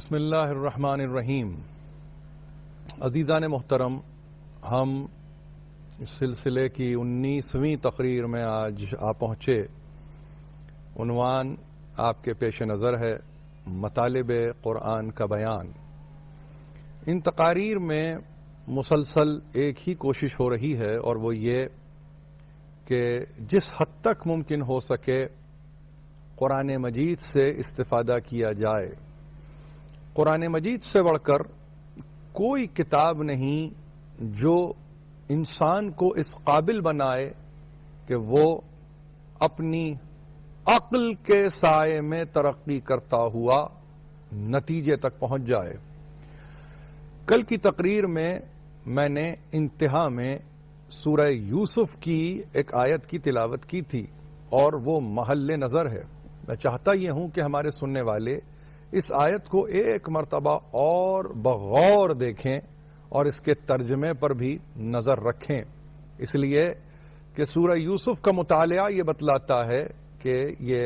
بسم اللہ الرحمن الرحیم۔ عزیزان محترم، ہم اس سلسلے کی 19ویں تقریر میں آج آ پہنچے۔ عنوان آپ کے پیش نظر ہے مطالب قرآن کا بیان۔ ان تقاریر میں مسلسل ایک ہی کوشش ہو رہی ہے، اور وہ یہ کہ جس حد تک ممکن ہو سکے قرآن مجید سے استفادہ کیا جائے۔ قرآن مجید سے بڑھ کر کوئی کتاب نہیں جو انسان کو اس قابل بنائے کہ وہ اپنی عقل کے سائے میں ترقی کرتا ہوا نتیجے تک پہنچ جائے۔ کل کی تقریر میں نے انتہا میں سورہ یوسف کی ایک آیت کی تلاوت کی تھی، اور وہ محل نظر ہے۔ میں چاہتا یہ ہوں کہ ہمارے سننے والے اس آیت کو ایک مرتبہ اور بغور دیکھیں اور اس کے ترجمے پر بھی نظر رکھیں، اس لیے کہ سورہ یوسف کا مطالعہ یہ بتلاتا ہے کہ یہ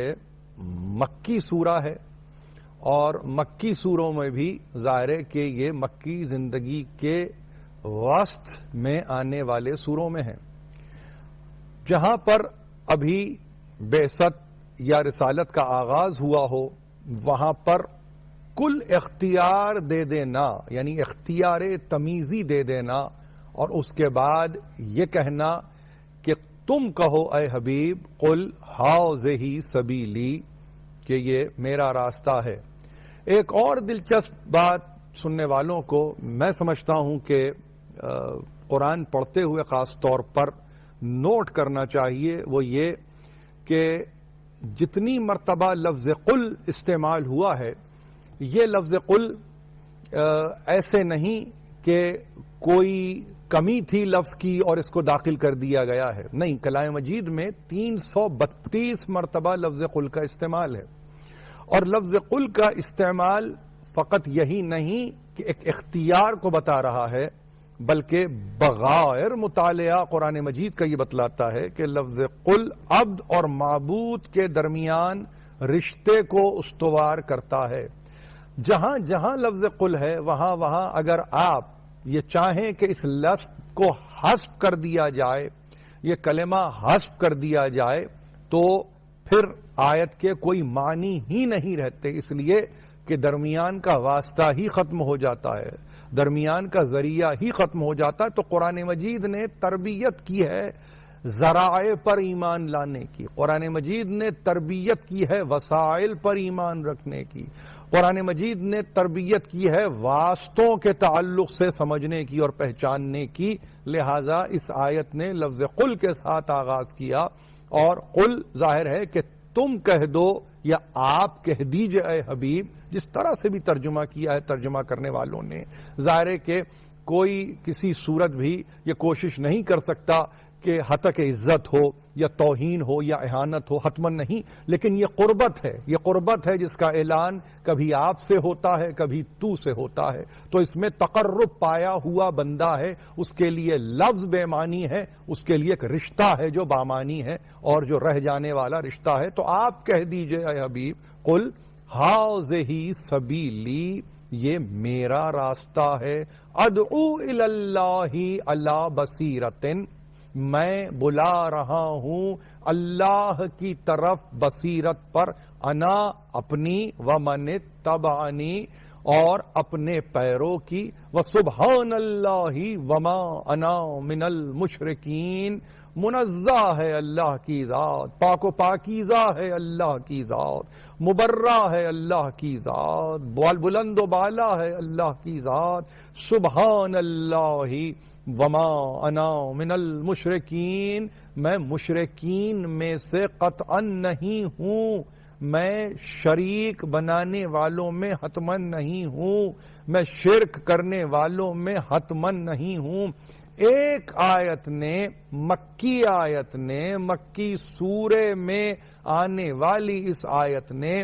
مکی سورہ ہے، اور مکی سوروں میں بھی ظاہر ہے کہ یہ مکی زندگی کے وسط میں آنے والے سوروں میں ہیں، جہاں پر ابھی بعثت یا رسالت کا آغاز ہوا ہو، وہاں پر کل اختیار دے دینا، یعنی اختیار تمیزی دے دینا، اور اس کے بعد یہ کہنا کہ تم کہو اے حبیب قل ہاذہ سبیلی، کہ یہ میرا راستہ ہے۔ ایک اور دلچسپ بات سننے والوں کو میں سمجھتا ہوں کہ قرآن پڑھتے ہوئے خاص طور پر نوٹ کرنا چاہیے، وہ یہ کہ جتنی مرتبہ لفظ قل استعمال ہوا ہے، یہ لفظ قل ایسے نہیں کہ کوئی کمی تھی لفظ کی اور اس کو داخل کر دیا گیا ہے، نہیں، کلام مجید میں 332 مرتبہ لفظ قل کا استعمال ہے، اور لفظ قل کا استعمال فقط یہی نہیں کہ ایک اختیار کو بتا رہا ہے، بلکہ بغیر مطالعہ قرآن مجید کا یہ بتلاتا ہے کہ لفظ قل عبد اور معبود کے درمیان رشتے کو استوار کرتا ہے۔ جہاں جہاں لفظ قل ہے، وہاں وہاں اگر آپ یہ چاہیں کہ اس لفظ کو حذف کر دیا جائے، یہ کلمہ حذف کر دیا جائے، تو پھر آیت کے کوئی معنی ہی نہیں رہتے، اس لیے کہ درمیان کا واسطہ ہی ختم ہو جاتا ہے، درمیان کا ذریعہ ہی ختم ہو جاتا ہے۔ تو قرآن مجید نے تربیت کی ہے ذرائع پر ایمان لانے کی، قرآن مجید نے تربیت کی ہے وسائل پر ایمان رکھنے کی، قرآن مجید نے تربیت کی ہے واسطوں کے تعلق سے سمجھنے کی اور پہچاننے کی، لہذا اس آیت نے لفظ قل کے ساتھ آغاز کیا، اور قل ظاہر ہے کہ تم کہہ دو یا آپ کہہ دیجئے اے حبیب، جس طرح سے بھی ترجمہ کیا ہے ترجمہ کرنے والوں نے، ظاہر ہے کہ کوئی کسی صورت بھی یہ کوشش نہیں کر سکتا کہ ہتک عزت ہو یا توہین ہو یا اہانت ہو، حتماً نہیں، لیکن یہ قربت ہے، یہ قربت ہے جس کا اعلان کبھی آپ سے ہوتا ہے، کبھی تو سے ہوتا ہے، تو اس میں تقرب پایا ہوا بندہ ہے، اس کے لیے لفظ بے معنی ہے، اس کے لیے ایک رشتہ ہے جو بامانی ہے اور جو رہ جانے والا رشتہ ہے۔ تو آپ کہہ دیجئے اے حبیب قل ہاذہ سبیلی، یہ میرا راستہ ہے، ادعو الی اللہ علی بصیرۃ، میں بلا رہا ہوں اللہ کی طرف بصیرت پر، انا اپنی، ومن اتبعنی اور اپنے پیروں کی، وسبحان اللہ وما انا من المشرکین، منزہ ہے اللہ کی ذات، پاک و پاکیزہ ہے اللہ کی ذات، مبرہ ہے اللہ کی ذات، بلند و بالا ہے اللہ کی ذات، سبحان اللہ وما انا من المشرکین، میں مشرکین میں سے قطعا نہیں ہوں، میں شریک بنانے والوں میں حتماً نہیں ہوں، میں شرک کرنے والوں میں حتماً نہیں ہوں۔ ایک آیت نے، مکی آیت نے، مکی سورے میں آنے والی اس آیت نے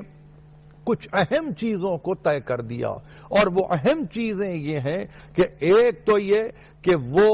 کچھ اہم چیزوں کو طے کر دیا، اور وہ اہم چیزیں یہ ہیں کہ ایک تو یہ کہ وہ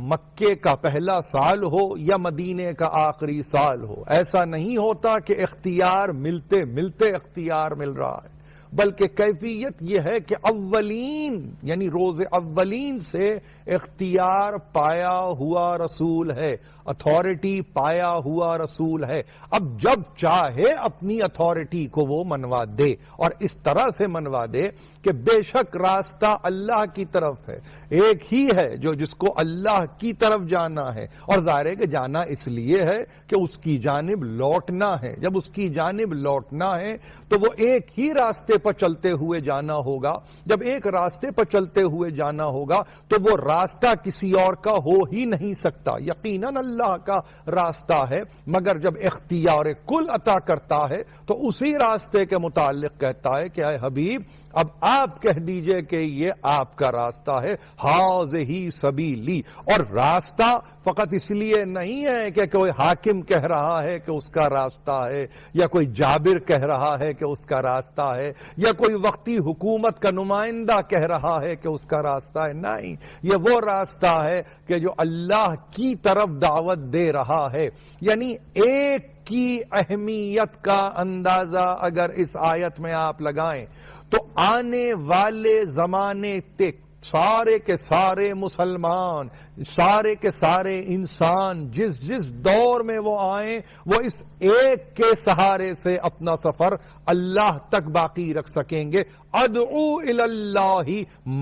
مکے کا پہلا سال ہو یا مدینے کا آخری سال ہو، ایسا نہیں ہوتا کہ اختیار ملتے ملتے اختیار مل رہا ہے، بلکہ کیفیت یہ ہے کہ اولین یعنی روز اولین سے اختیار پایا ہوا رسول ہے، اتھارٹی پایا ہوا رسول ہے۔ اب جب چاہے اپنی اتھارٹی کو وہ منوا دے، اور اس طرح سے منوا دے کہ بے شک راستہ اللہ کی طرف ہے، ایک ہی ہے جس کو اللہ کی طرف جانا ہے، اور ظاہر ہے کہ جانا اس لیے ہے کہ اس کی جانب لوٹنا ہے۔ جب اس کی جانب لوٹنا ہے تو وہ ایک ہی راستے پر چلتے ہوئے جانا ہوگا۔ جب ایک راستے پر چلتے ہوئے جانا ہوگا تو وہ راستہ کسی اور کا ہو ہی نہیں سکتا، یقیناً اللہ کا راستہ ہے، مگر جب اختیار کل عطا کرتا ہے تو اسی راستے کے متعلق کہتا ہے کہ اے حبیب اب آپ کہہ دیجئے کہ یہ آپ کا راستہ ہے، ہاذہ سبیلی۔ اور راستہ فقط اس لیے نہیں ہے کہ کوئی حاکم کہہ رہا ہے کہ اس کا راستہ ہے، یا کوئی جابر کہہ رہا ہے کہ اس کا راستہ ہے، یا کوئی وقتی حکومت کا نمائندہ کہہ رہا ہے کہ اس کا راستہ ہے، نہیں، یہ وہ راستہ ہے کہ جو اللہ کی طرف دعوت دے رہا ہے۔ یعنی ایک کی اہمیت کا اندازہ اگر اس آیت میں آپ لگائیں تو آنے والے زمانے تک سارے کے سارے مسلمان، سارے کے سارے انسان جس دور میں وہ آئیں، وہ اس ایک کے سہارے سے اپنا سفر اللہ تک باقی رکھ سکیں گے۔ ادعو الی اللہ،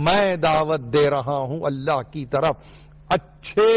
میں دعوت دے رہا ہوں اللہ کی طرف۔ اچھے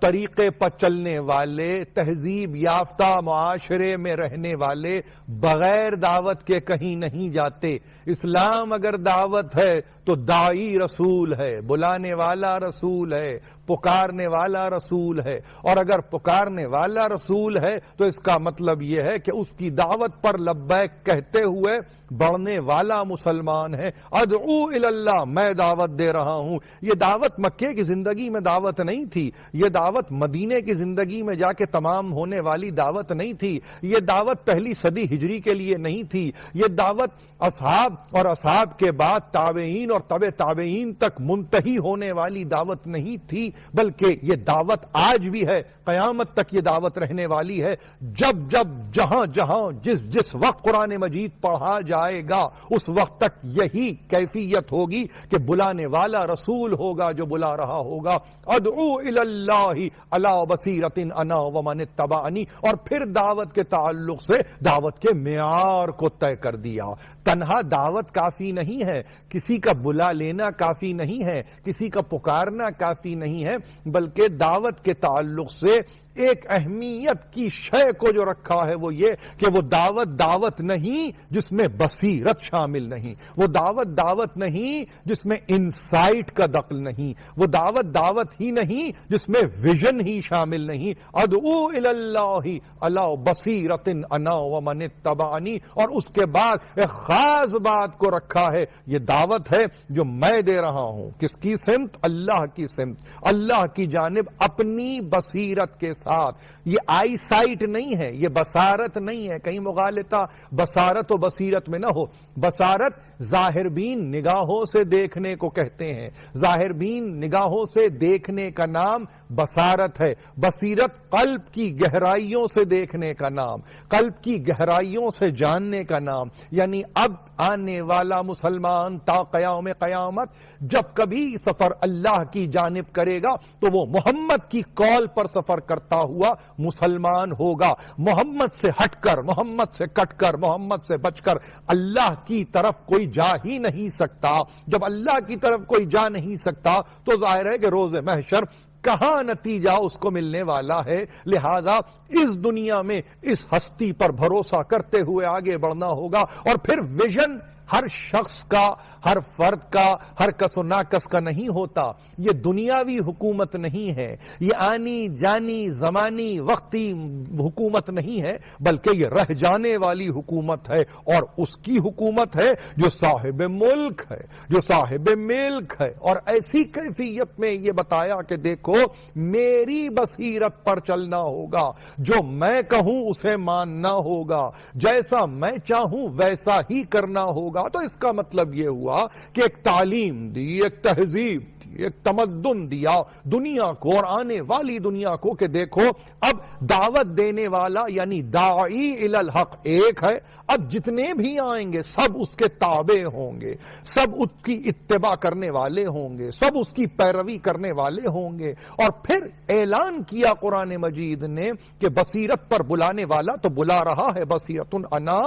طریقے پر چلنے والے، تہذیب یافتہ معاشرے میں رہنے والے بغیر دعوت کے کہیں نہیں جاتے۔ اسلام اگر دعوت ہے تو داعی رسول ہے، بلانے والا رسول ہے، پکارنے والا رسول ہے، اور اگر پکارنے والا رسول ہے تو اس کا مطلب یہ ہے کہ اس کی دعوت پر لبیک کہتے ہوئے بڑھنے والا مسلمان ہے۔ ادعو الی اللہ، میں دعوت دے رہا ہوں۔ یہ دعوت مکے کی زندگی میں دعوت نہیں تھی، یہ دعوت مدینے کی زندگی میں جا کے تمام ہونے والی دعوت نہیں تھی، یہ دعوت پہلی صدی ہجری کے لیے نہیں تھی، یہ دعوت اصحاب اور اصحاب کے بعد تابعین اور تبع تابعین تک منتہی ہونے والی دعوت نہیں تھی، بلکہ یہ دعوت آج بھی ہے، قیامت تک یہ دعوت رہنے والی ہے۔ جب جہاں جس وقت قرآن مجید پڑھا جائے گا اس وقت تک یہی کیفیت ہوگی کہ بلانے والا رسول ہوگا جو بلا رہا ہوگا۔ ادعو الی اللہ علی بصیرۃ انا ومن اتبعنی، اور پھر دعوت کے تعلق سے دعوت کے معیار کو طے کر دیا۔ تنہا دعوت کافی نہیں ہے، کسی کا بلا لینا کافی نہیں ہے، کسی کا پکارنا کافی نہیں ہے، بلکہ دعوت کے تعلق سے ایک اہمیت کی شے کو جو رکھا ہے وہ یہ کہ وہ دعوت نہیں جس میں بصیرت شامل نہیں، وہ دعوت نہیں جس میں انسائٹ کا دخل نہیں، وہ دعوت ہی نہیں جس میں ویژن ہی شامل نہیں۔ ادعو الی اللہ علی بصیرۃ انا ومن اتبعنی، اور اس کے بعد ایک خاص بات کو رکھا ہے، یہ دعوت ہے جو میں دے رہا ہوں، کس کی سمت؟ اللہ کی سمت، اللہ کی جانب اپنی بصیرت کے ساتھ۔ یہ آئی سائٹ نہیں ہے، یہ بصارت نہیں ہے، کہیں مغالطہ بصارت و بصیرت میں نہ ہو۔ بصارت ظاہر بین نگاہوں سے دیکھنے کو کہتے ہیں، ظاہر بین نگاہوں سے دیکھنے کا نام بصارت ہے۔ بصیرت قلب کی گہرائیوں سے دیکھنے کا نام، قلب کی گہرائیوں سے جاننے کا نام۔ یعنی اب آنے والا مسلمان تا قیام قیامت جب کبھی سفر اللہ کی جانب کرے گا تو وہ محمد کی قول پر سفر کرتا ہوا مسلمان ہوگا۔ محمد سے ہٹ کر، محمد سے کٹ کر، محمد سے بچ کر اللہ کی طرف کوئی جا ہی نہیں سکتا۔ جب اللہ کی طرف کوئی جا نہیں سکتا تو ظاہر ہے کہ روز محشر کہاں نتیجہ اس کو ملنے والا ہے۔ لہذا اس دنیا میں اس ہستی پر بھروسہ کرتے ہوئے آگے بڑھنا ہوگا، اور پھر ویژن ہر شخص کا، ہر فرد کا، ہر کس و ناکس کا نہیں ہوتا۔ یہ دنیاوی حکومت نہیں ہے، یہ آنی جانی زمانی وقتی حکومت نہیں ہے، بلکہ یہ رہ جانے والی حکومت ہے، اور اس کی حکومت ہے جو صاحب ملک ہے، جو صاحب ملک ہے۔ اور ایسی کیفیت میں یہ بتایا کہ دیکھو میری بصیرت پر چلنا ہوگا، جو میں کہوں اسے ماننا ہوگا، جیسا میں چاہوں ویسا ہی کرنا ہوگا۔ تو اس کا مطلب یہ ہوا کہ ایک تعلیم دی، ایک تہذیب تھی، ایک تمدن دیا دنیا کو اور آنے والی دنیا کو کہ دیکھو اب دعوت دینے والا یعنی داعی الی الحق ایک ہے، اب جتنے بھی آئیں گے سب اس کے تابع ہوں گے، سب اس کی اتباع کرنے والے ہوں گے، سب اس کی پیروی کرنے والے ہوں گے۔ اور پھر اعلان کیا قرآن مجید نے کہ بصیرت پر بلانے والا تو بلا رہا ہے بصیرت انا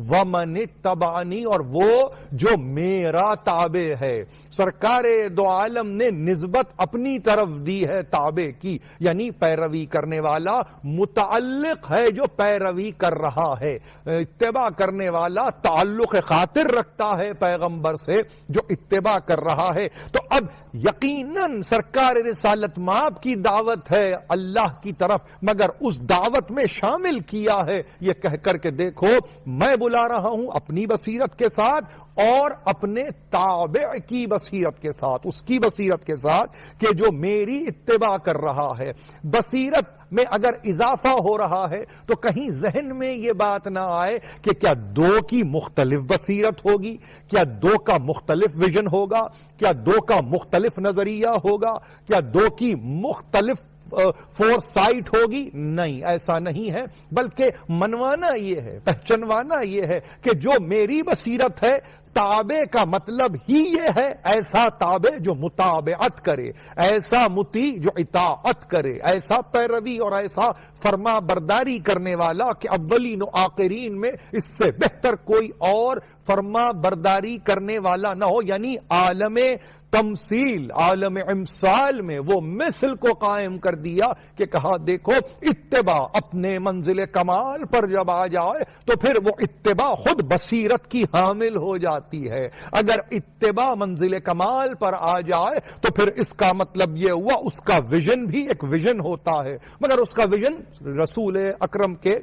ومن اتبعنی، اور وہ جو میرا تابع ہے۔ سرکار دو عالم نے نسبت اپنی طرف دی ہے تابع کی، یعنی پیروی کرنے والا متعلق ہے جو پیروی کر رہا ہے، اتباع کرنے والا تعلق خاطر رکھتا ہے پیغمبر سے جو اتباع کر رہا ہے۔ تو اب یقیناً سرکار رسالت مآب کی دعوت ہے اللہ کی طرف، مگر اس دعوت میں شامل کیا ہے یہ کہہ کر کے دیکھو میں بلا رہا ہوں اپنی بصیرت کے ساتھ اور اپنے تابع کی بصیرت کے ساتھ، اس کی بصیرت کے ساتھ کہ جو میری اتباع کر رہا ہے۔ بصیرت میں اگر اضافہ ہو رہا ہے تو کہیں ذہن میں یہ بات نہ آئے کہ کیا دو کی مختلف بصیرت ہوگی، کیا دو کا مختلف ویژن ہوگا، کیا دو کا مختلف نظریہ ہوگا، کیا دو کی مختلف فور سائٹ ہوگی۔ نہیں، ایسا نہیں ہے، بلکہ منوانا یہ ہے، پہچنوانا یہ ہے کہ جو میری بصیرت ہے تابع کا مطلب ہی یہ ہے ایسا تابع جو متابعت کرے، ایسا مطیع جو اطاعت کرے، ایسا پیروی اور ایسا فرما برداری کرنے والا کہ اولین و آخرین میں اس سے بہتر کوئی اور فرما برداری کرنے والا نہ ہو، یعنی عالم تمثیل، عالم امثال میں وہ مثل کو قائم کر دیا کہ کہا دیکھو اتباع اپنے منزل کمال پر جب آ جائے تو پھر وہ اتباع خود بصیرت کی حامل ہو جاتی ہے۔ اگر اتباع منزل کمال پر آ جائے تو پھر اس کا مطلب یہ ہوا اس کا ویژن بھی ایک ویژن ہوتا ہے، مگر اس کا ویژن رسول اکرم کے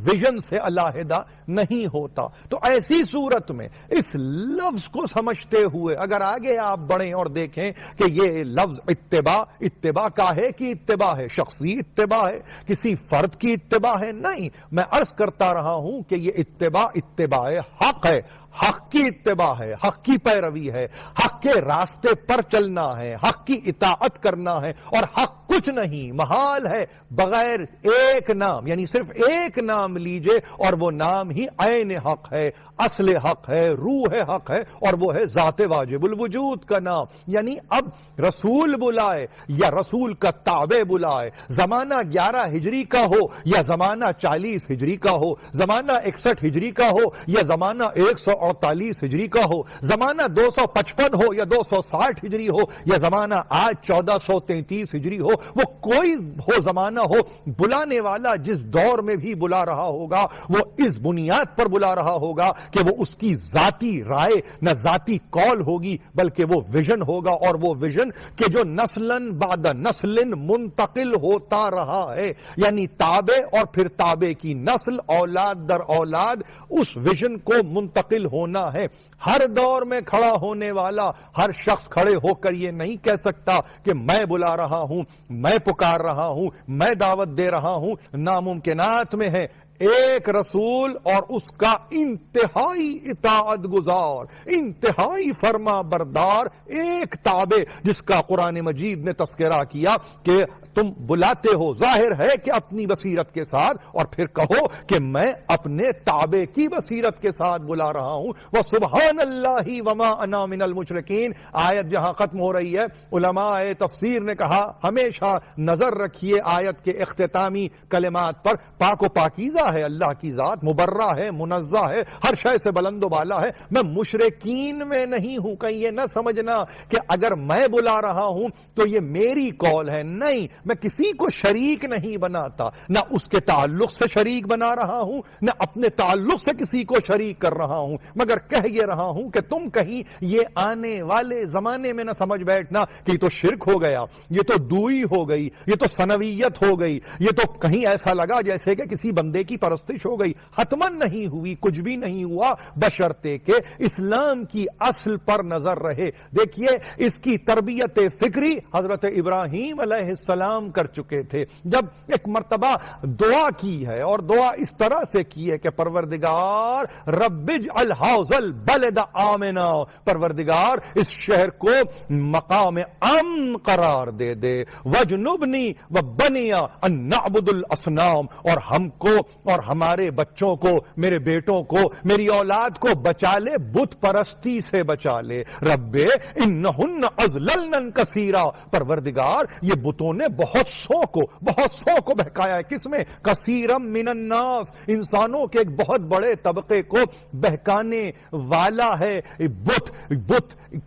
ویژن سے علیحدہ نہیں ہوتا۔ تو ایسی صورت میں اس لفظ کو سمجھتے ہوئے اگر آگے آپ بڑھیں اور دیکھیں کہ یہ لفظ اتباع کا ہے کہ اتباع ہے، شخصی اتباع ہے، کسی فرد کی اتباع ہے، نہیں، میں عرض کرتا رہا ہوں کہ یہ اتباع حق ہے، حق کی اتباع ہے، حق کی پیروی ہے، حق کے راستے پر چلنا ہے، حق کی اطاعت کرنا ہے، اور حق کچھ نہیں، محال ہے بغیر ایک نام، یعنی صرف ایک نام لیجئے اور وہ نام ہی عین حق ہے، اصل حق ہے، روح حق ہے، اور وہ ہے ذات واجب الوجود کا نام۔ یعنی اب رسول بلائے یا رسول کا تابع بلائے، زمانہ 11 ہجری کا ہو یا زمانہ 40 ہجری کا ہو، زمانہ 61 ہجری کا ہو یا زمانہ 148 ہجری کا ہو، زمانہ 255 ہو یا 260 ہجری ہو یا زمانہ آج 1433 ہجری ہو، وہ کوئی ہو زمانہ ہو، بلانے والا جس دور میں بھی بلا رہا ہوگا وہ اس بنیاد پر بلا رہا ہوگا کہ وہ اس کی ذاتی رائے نہ ذاتی قول ہوگی بلکہ وہ ویژن ہوگا، اور وہ ویژن کہ جو نسلاً بعد نسل منتقل ہوتا رہا ہے، یعنی تابع اور پھر تابع کی نسل، اولاد در اولاد اس ویژن کو منتقل ہونا ہے۔ ہر دور میں کھڑا ہونے والا ہر شخص کھڑے ہو کر یہ نہیں کہہ سکتا کہ میں بلا رہا ہوں، میں پکار رہا ہوں، میں دعوت دے رہا ہوں، ناممکنات میں ہے۔ ایک رسول اور اس کا انتہائی اطاعت گزار، انتہائی فرما بردار ایک تابع، جس کا قرآن مجید نے تذکرہ کیا کہ تم بلاتے ہو ظاہر ہے کہ اپنی بصیرت کے ساتھ، اور پھر کہو کہ میں اپنے تابع کی بصیرت کے ساتھ بلا رہا ہوں۔ وَسُبْحَانَ اللَّهِ وَمَا أَنَا مِنَ الْمُشْرِكِينَ۔ آیت جہاں ختم ہو رہی ہے علماء تفسیر نے کہا ہمیشہ نظر رکھیے آیت کے اختتامی کلمات پر، پاک و پاکیزہ ہے اللہ کی ذات، مبرہ ہے، منزہ ہے، ہر شے سے بلند و بالا ہے، میں مشرکین میں نہیں ہوں۔ کہیں یہ نہ سمجھنا کہ اگر میں بلا رہا ہوں تو یہ میری قول ہے، نہیں، میں کسی کو شریک نہیں بناتا، نہ اس کے تعلق سے شریک بنا رہا ہوں، نہ اپنے تعلق سے کسی کو شریک کر رہا ہوں، مگر کہہ یہ رہا ہوں کہ تم کہیں یہ آنے والے زمانے میں نہ سمجھ بیٹھنا کہ یہ تو شرک ہو گیا، یہ تو دوئی ہو گئی، یہ تو ثنویت ہو گئی، یہ تو کہیں ایسا لگا جیسے کہ کسی بندے کی کی پرستش ہو گئی؟ حتمن نہیں ہوئی، کچھ بھی نہیں ہوا، بشرطے کہ اسلام کی اصل پر نظر رہے۔ دیکھیے اس کی تربیت فکری حضرت ابراہیم علیہ السلام کر چکے تھے۔ جب ایک مرتبہ دعا کی ہے اور دعا اس طرح سے کی ہے کہ پروردگار رب اجعل ھذا البلد آمنا، پروردگار اس شہر کو مقام امن قرار دے دے، وجنبنی وبنی ان نعبد الاصنام، اور ہم کو اور ہمارے بچوں کو، میرے بیٹوں کو، میری اولاد کو بچا لے، بت پرستی سے بچا لے۔ رب انہن اضللن کثیرا، پروردگار یہ بتوں نے بہت سو کو بہکایا ہے۔ کس میں؟ کثیرم من الناس، انسانوں کے ایک بہت بڑے طبقے کو بہکانے والا ہے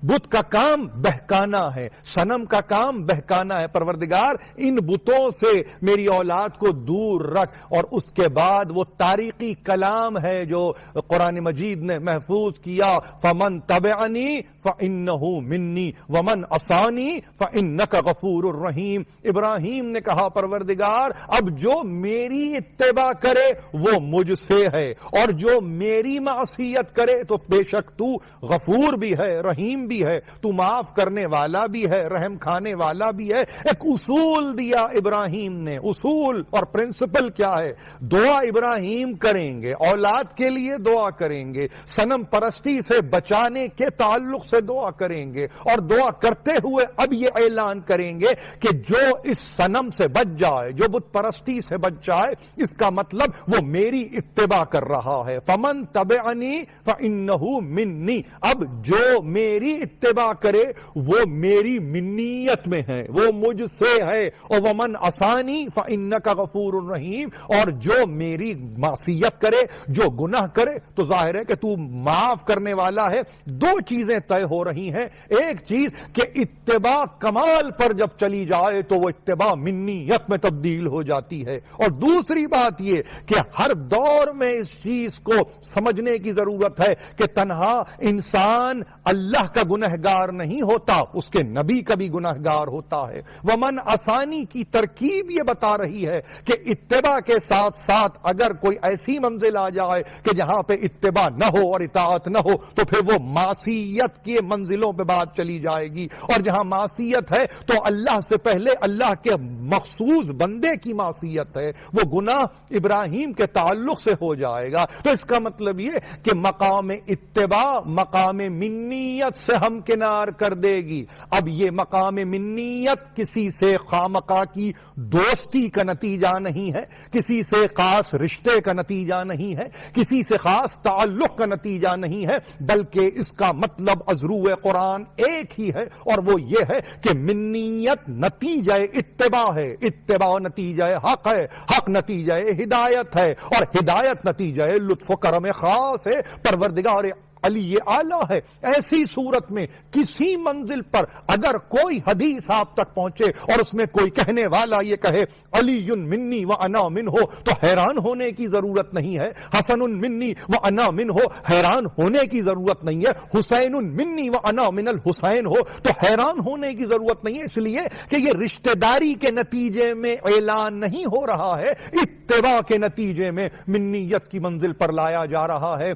بت کا کام بہکانا ہے، صنم کا کام بہکانا ہے۔ پروردگار ان بتوں سے میری اولاد کو دور رکھ۔ اور اس کے بعد وہ تاریخی کلام ہے جو قرآن مجید نے محفوظ کیا، فمن تبعنی فإنہ منی ومن عصانی فإنک غفور الرحیم۔ ابراہیم نے کہا پروردگار اب جو میری اتباع کرے وہ مجھ سے ہے، اور جو میری معصیت کرے تو بے شک تو غفور بھی ہے، رحیم بھی ہے، تو معاف کرنے والا بھی ہے، رحم کھانے والا بھی ہے۔ ایک اصول دیا ابراہیم نے، اصول اور پرنسپل کیا ہے؟ دعا ابراہیم کریں گے، اولاد کے لیے دعا کریں گے، صنم پرستی سے بچانے کے تعلق سے دعا کریں گے، اور دعا کرتے ہوئے اب یہ اعلان کریں گے کہ جو اس صنم سے بچ جائے، جو بت پرستی سے بچ جائے، اس کا مطلب وہ میری اتباع کر رہا ہے۔ فمن تبعنی فإنہ منی، اب جو میری اتباع کرے وہ میری منیت میں ہے، وہ مجھ سے ہے۔ اور ومن عصانی فإنک غفور الرحیم، اور جو میری معصیت کرے، جو گناہ کرے، تو ظاہر ہے کہ تو معاف کرنے والا ہے۔ دو چیزیں طے ہو رہی ہیں، ایک چیز کہ اتباع کمال پر جب چلی جائے تو وہ اتباع منیت میں تبدیل ہو جاتی ہے، اور دوسری بات یہ کہ ہر دور میں اس چیز کو سمجھنے کی ضرورت ہے کہ تنہا انسان اللہ کا گنہگار نہیں ہوتا، اس کے نبی کا بھی گنہگار ہوتا ہے۔ ومن عصانی کی ترکیب یہ بتا رہی ہے کہ اتباع کے ساتھ ساتھ اگر کوئی ایسی منزل آ جائے کہ جہاں پہ اتباع نہ ہو اور اطاعت نہ ہو تو پھر وہ معصیت کی منزلوں پہ بات چلی جائے گی، اور جہاں معصیت ہے تو اللہ سے پہلے اللہ کے مخصوص بندے کی معصیت ہے، وہ گناہ ابراہیم کے تعلق سے ہو جائے گا۔ تو اس کا مطلب یہ کہ مقام اتباع مقام منیت سے ہم کنار کر دے گی۔ اب یہ مقام منیت کسی سے خامخواہ کی دوستی کا نتیجہ نہیں ہے، کسی سے خاص رشتے کا نتیجہ نہیں ہے، کسی سے خاص تعلق کا نتیجہ نہیں ہے، بلکہ اس کا مطلب از روح قرآن ایک ہی ہے، اور وہ یہ ہے کہ منیت نتیجہ اتباع ہے، اتباع نتیجہ حق ہے، حق نتیجہ ہدایت ہے، اور ہدایت نتیجہ لطف و کرم خاص ہے، پروردگار علی اعلیٰ ہے۔ ایسی صورت میں کسی منزل پر اگر کوئی حدیث آپ تک پہنچے اور اس میں کوئی کہنے والا یہ کہے علی منی و انا من ہو تو حیران ہونے کی ضرورت نہیں ہے، حسن منی و انا من ہو حیران ہونے کی ضرورت نہیں ہے، حسین منی و انا من الحسین ہو تو حیران ہونے کی ضرورت نہیں ہے، اس لیے کہ یہ رشتہ داری کے نتیجے میں اعلان نہیں ہو رہا ہے، اتباع کے نتیجے میں منیت کی منزل پر لایا جا رہا ہے۔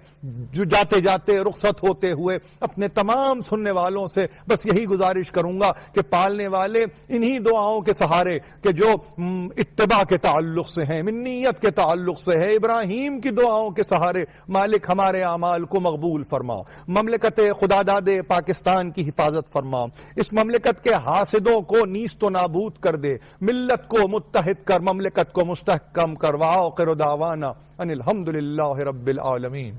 جو جاتے جاتے رخصت ہوتے ہوئے اپنے تمام سننے والوں سے بس یہی گزارش کروں گا کہ پالنے والے انہی دعاؤں کے سہارے کہ جو اتباع کے تعلق سے ہیں، منیت کے تعلق سے ہے، ابراہیم کی دعاؤں کے سہارے مالک ہمارے اعمال کو مقبول فرما، مملکت خداداد پاکستان کی حفاظت فرما، اس مملکت کے حاسدوں کو نیست و نابود کر دے، ملت کو متحد کر، مملکت کو مستحکم کروا، آخر دعوانا ان الحمدللہ رب العالمین۔